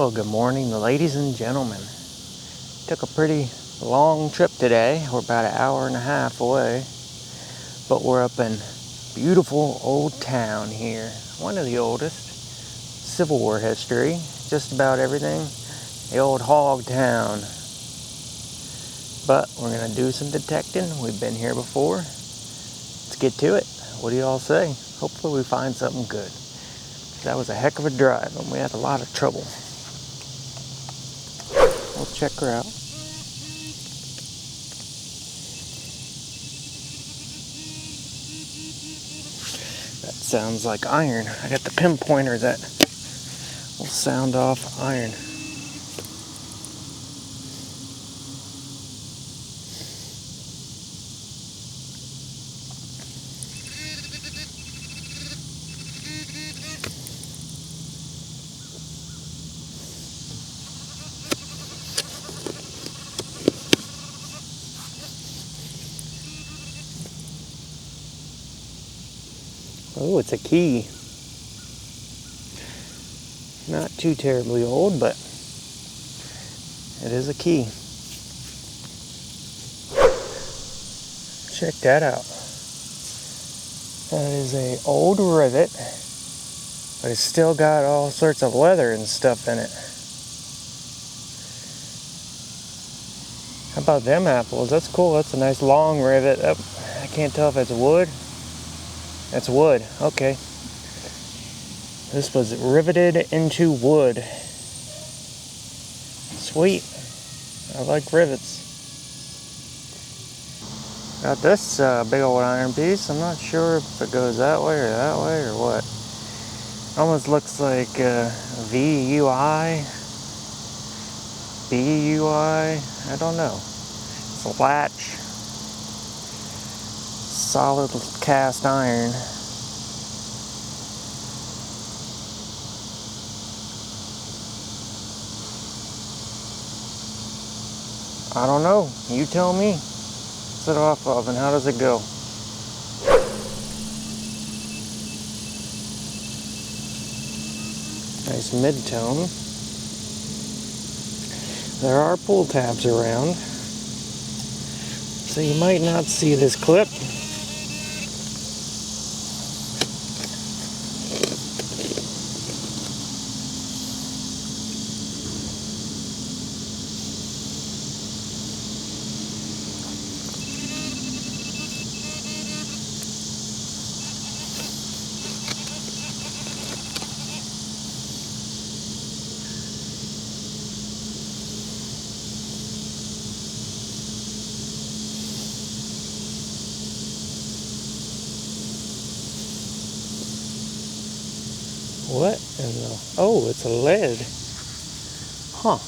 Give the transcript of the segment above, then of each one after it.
Well, good morning, ladies and gentlemen. Took a pretty long trip today. We're about an hour and a half away, but we're up in beautiful old town here. One of the oldest. Civil War history, just about everything. The old Hogtown. But we're gonna do some detecting. We've been here before. Let's get to it. What do y'all say? Hopefully we find something good. That was a heck of a drive, and we had a lot of trouble. We'll check her out. That sounds like iron. I got the pinpointer that will sound off iron. Oh, it's a key. Not too terribly old, but it is a key. Check that out. That is an old rivet, but it's still got all sorts of leather and stuff in it. How about them apples? That's cool. That's a nice long rivet. I can't tell if it's wood. That's wood. Okay. This was riveted into wood. Sweet. I like rivets. Got this big old iron piece. I'm not sure if it goes that way or what. Almost looks like VUI. BUI. I don't know. It's a latch. Solid cast iron. I don't know. You tell me. What's it off of and how does it go? Nice mid-tone. There are pull tabs around, so you might not see this clip. What in the... Oh, it's a lead. Huh.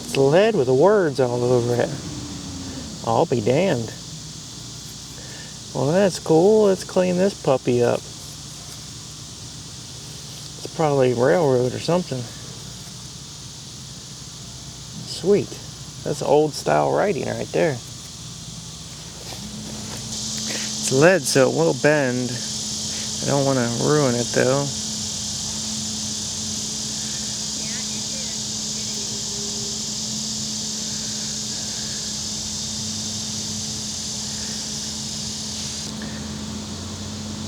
It's lead with the words all over it. I'll be damned. Well, that's cool. Let's clean this puppy up. It's probably railroad or something. Sweet. That's old style writing right there. It's lead, so it will bend. I don't want to ruin it though.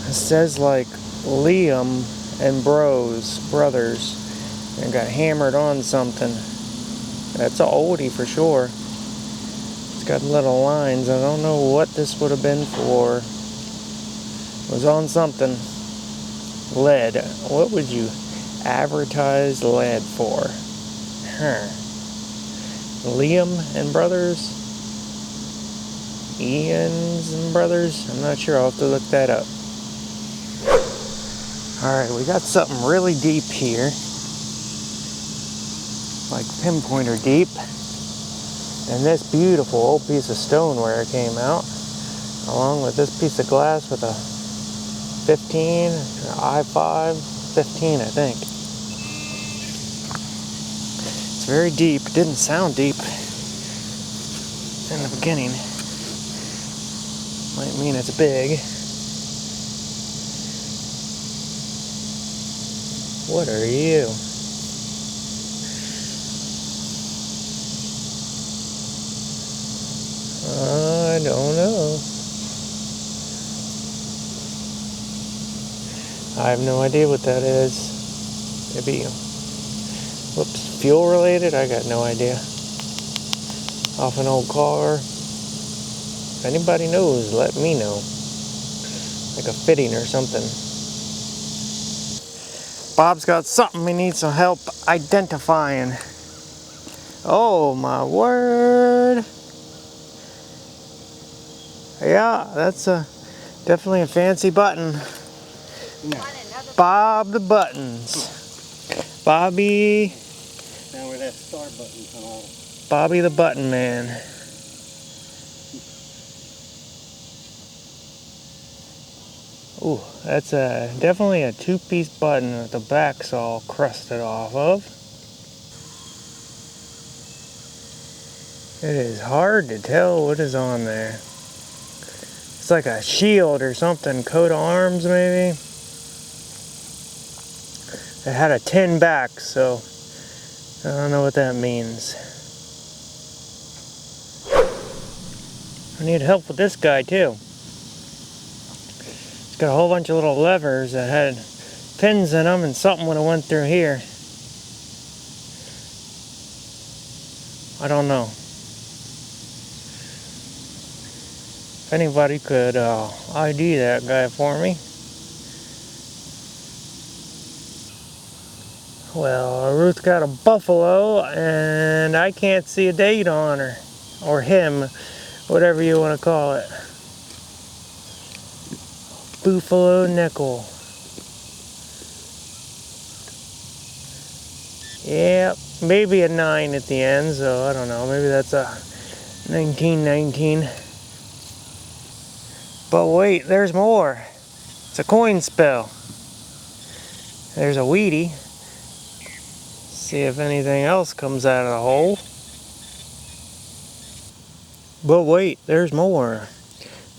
It says like Liam and brothers, and got hammered on something. That's an oldie for sure. It's got little lines. I don't know what this would have been for. It was on something. Lead. What would you advertise lead for? Liam and Brothers? Ian's and Brothers? I'm not sure. I'll have to look that up. Alright, we got something really deep here. Like pinpointer deep. And this beautiful old piece of stoneware came out. Along with this piece of glass with a 15, I-5, 15 I think. It's very deep. It didn't sound deep in the beginning. Might mean it's big. What are you? I don't know. I have no idea what that is. Maybe, whoops, fuel related? I got no idea. Off an old car. If anybody knows, let me know. Like a fitting or something. Bob's got something he needs some help identifying. Oh my word. Yeah, that's definitely a fancy button. No. Bob the Buttons. Bobby. Now where that star button come on. Bobby the Button Man. Ooh, that's definitely a two-piece button that the back's all crusted off of. It is hard to tell what is on there. It's like a shield or something, coat of arms maybe. It had a tin back, so I don't know what that means. I need help with this guy too. It's got a whole bunch of little levers that had pins in them, and something would have went through here. I don't know. If anybody could ID that guy for me. Well, Ruth got a buffalo, and I can't see a date on her. Or him, whatever you want to call it. Buffalo nickel. Yeah, maybe a 9 at the end, so I don't know. Maybe that's a 1919. But wait, there's more. It's a coin spill. There's a Wheatie. See if anything else comes out of the hole. But wait, there's more.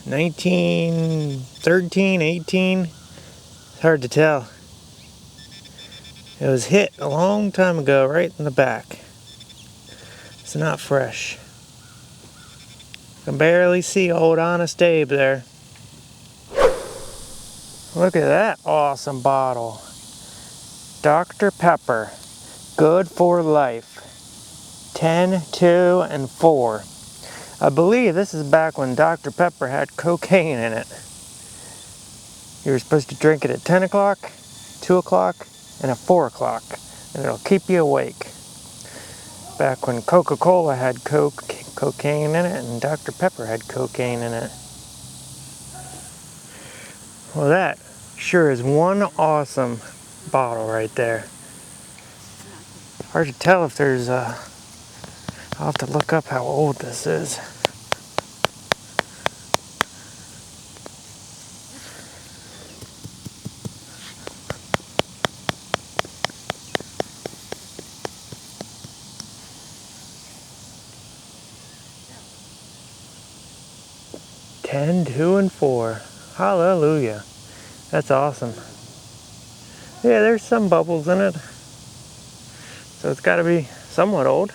1913, 18. It's hard to tell. It was hit a long time ago, right in the back. It's not fresh. I can barely see old Honest Abe there. Look at that awesome bottle. Dr. Pepper. Good for life. 10, 2, and 4. I believe this is back when Dr. Pepper had cocaine in it. You were supposed to drink it at 10 o'clock, 2 o'clock, and at 4 o'clock. And it'll keep you awake. Back when Coca-Cola had cocaine in it and Dr. Pepper had cocaine in it. Well, that sure is one awesome bottle right there. Hard to tell if there's I'll have to look up how old this is. Ten, 2, and 4. Hallelujah. That's awesome. Yeah, there's some bubbles in it. So it's got to be somewhat old.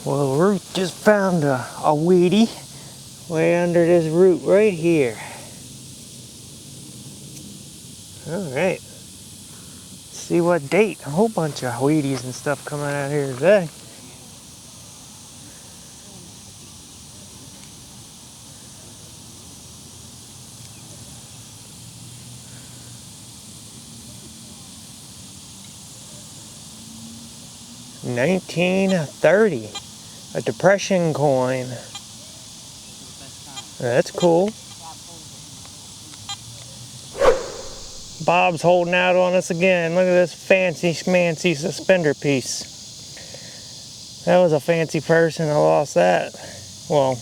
Well, Ruth just found a Wheatie way under this root right here. Alright. See what date. A whole bunch of Wheaties and stuff coming out here today. $19.30. A Depression coin. That's cool. Bob's holding out on us again. Look at this fancy schmancy suspender piece. That was a fancy person that lost that. Well,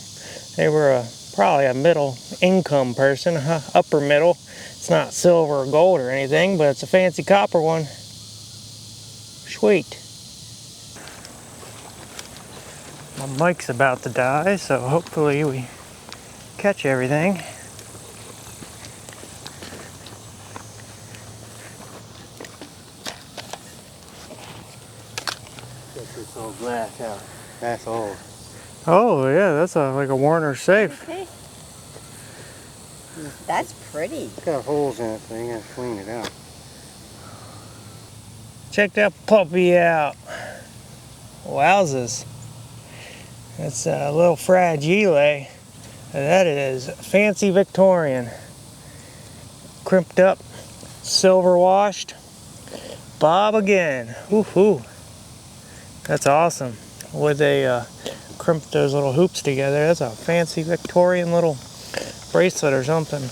they were probably a middle income person, upper middle. It's not silver or gold or anything, but it's a fancy copper one. Sweet. My mic's about to die, so hopefully we catch everything. glass out. That's old. Oh yeah, that's like a Warner safe. Okay. That's pretty. It's got holes in it, so you gotta clean it out. Check that puppy out. Wowzers. That's a little fragile. That is fancy Victorian. Crimped up, silver washed. Bob again. Woohoo. That's awesome. Where they crimped those little hoops together. That's a fancy Victorian little bracelet or something.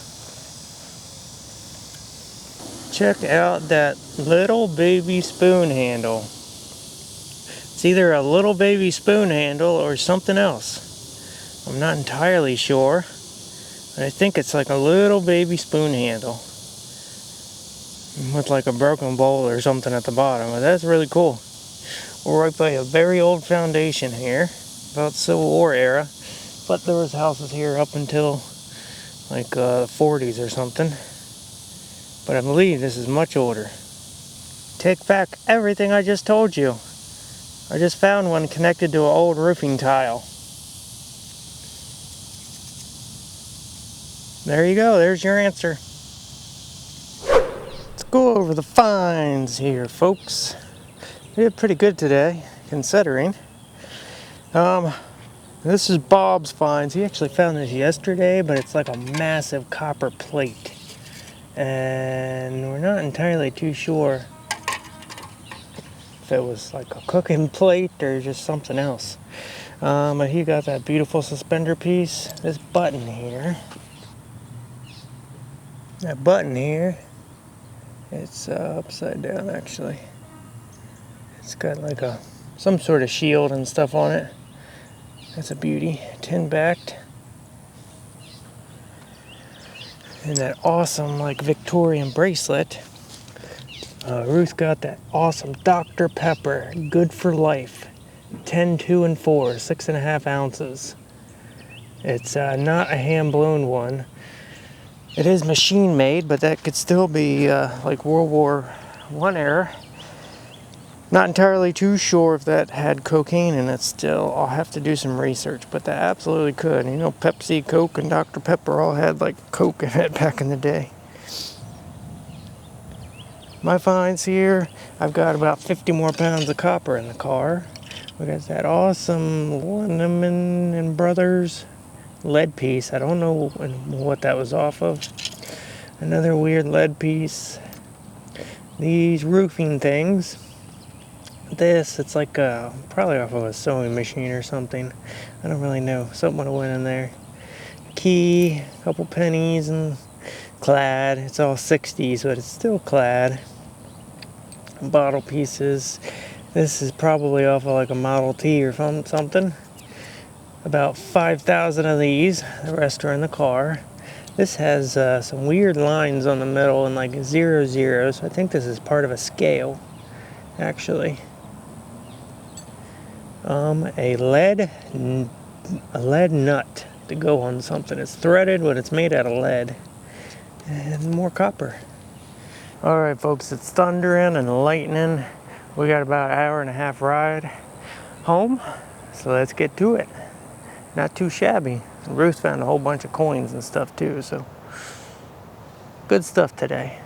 Check out that little baby spoon handle. It's either a little baby spoon handle or something else. I'm not entirely sure. I think it's like a little baby spoon handle with like a broken bowl or something at the bottom. But that's really cool. We're right by a very old foundation here, about Civil War era. But there was houses here up until like the 40s or something. But I believe this is much older. Take back everything I just told you. I just found one connected to an old roofing tile. There you go, there's your answer. Let's go over the finds here, folks. We did pretty good today, considering. This is Bob's finds. He actually found this yesterday, but it's like a massive copper plate. And we're not entirely too sure if it was like a cooking plate or just something else. But he got that beautiful suspender piece. This button here. That button here, it's upside down actually. It's got like some sort of shield and stuff on it. That's a beauty, tin backed. And that awesome like Victorian bracelet. Ruth got that awesome Dr. Pepper, good for life. 10, 2, and 4, 6.5 ounces. It's not a hand blown one. It is machine made, but that could still be like World War I era. Not entirely too sure if that had cocaine in it still. I'll have to do some research, but that absolutely could. You know, Pepsi, Coke, and Dr. Pepper all had like Coke in it back in the day. My finds here, I've got about 50 more pounds of copper in the car. We got that awesome Linneman and Brothers lead piece. I don't know what that was off of. Another weird lead piece. These roofing things. This, it's like probably off of a sewing machine or something. I don't really know. Something would have went in there. Key, a couple pennies, and clad. It's all 60s, but it's still clad. Bottle pieces. This is probably off of like a Model T or something. About 5,000 of these. The rest are in the car. This has some weird lines on the middle and like 0, 0. So I think this is part of a scale, actually. A lead nut to go on something. It's threaded, but it's made out of lead. And more copper. Alright folks, it's thundering and lightning. We got about an hour and a half ride home. So let's get to it. Not too shabby. Ruth found a whole bunch of coins and stuff too, so good stuff today.